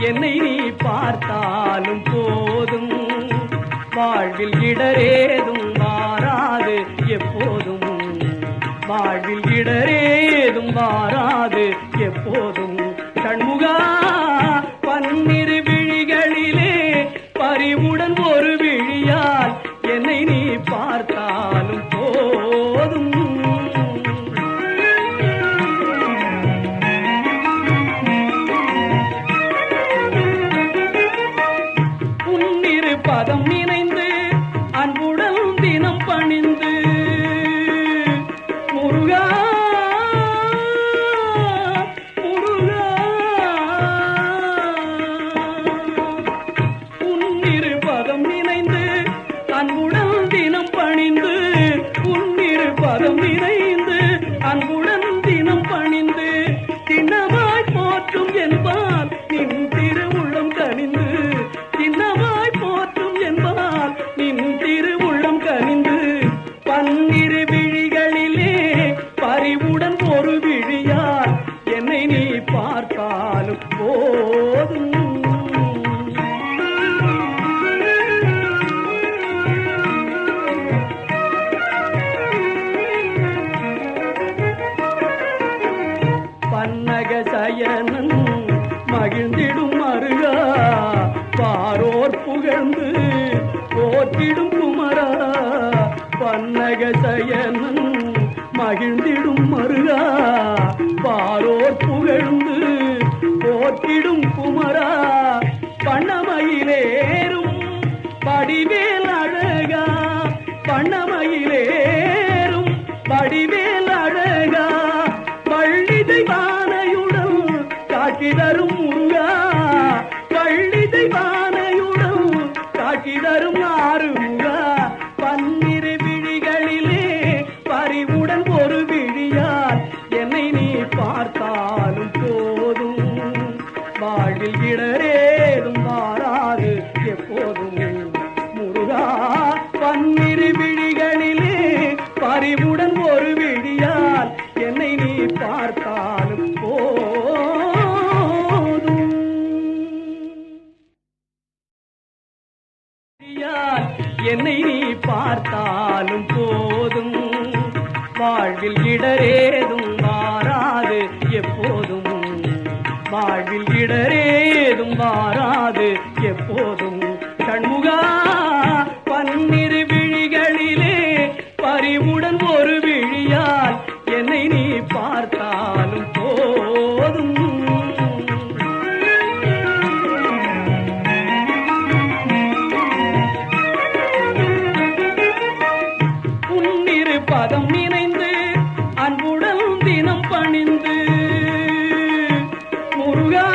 என்னை நீ பார்த்தாலும் போதும். வாழ்வில் இடரேதும் மாறாது எப்போதும். வாழ்வில் இடரேதும் மாறாது எப்போதும். கண்முகா பன்னிரு விழிகளிலே பறிவுடன் ஒரு விழியால் என்னை நீ பார்த்தாலும் போதும். உன்னிரு பதம் நினைந்து அன்புடன் தினம் பணிந்து முருகா முருகா உன்னிரு பதம் நினைந்து அன்புடன் தினம் பணிந்து உன்னிரு பதம் நினைந்து அன்புடன் தினம் பணிந்து சின்னமாய் போற்றும் என்பால் நின் திருவுள்ளம் கனிந்து சின்னமாய் போற்றும் என்பால் நின் திருவுள்ளம் கனிந்து பன்னிரு விழிகளிலே பறிவுடன் ஒரு விழியால் என்னை நீ பார்த்தாலும் போதும். பன்னக சயனன் மகிழ்ந்திடும் மருகா பாரோர் புகழ்ந்து போற்றிடும் குமரா. பன்னக சயனன் மகிழ்ந்திடும் மருகா பாரோர் புகழ்ந்து போற்றிடும் குமரா. பண்ணமயிலேறும் படிவேல் அழகா பண்ணமயிலேறும் படிவேல் அழகா பள்ளி தெய்வானையுடன் காட்சி தரும் முருகா. பள்ளி தெய்வானையுடன் காட்சி தரும் ஆறுமுகா. பன்னிரு விழிகளிலே பறிவுடன் ஒரு விழியால் என்னை நீ பார்த்தாலும் போதும். வாழ்வில் இடரேதும் மாறாது எப்போதும். முருகா பன்னிரு விழிகளிலே பறிவுடன் ஒரு விழியால் என்னை நீ பார்த்தாலும் போதும். என்னை நீ பார்த்தாலும் போதும். வாழ்வில் இடரேதும் மாறாது எப்போதும். வாழ்வில் இடரேதும் மாறாது எப்போதும். கண்முகா பன்னிரு விழிகளிலே பறிவுடன் ஒரு விழியால் என்னை நீ பார்த்தாலும் போதும். உன்னிரு பதம் நினைந்து அன்புடன் தினம் பணிந்து முருகா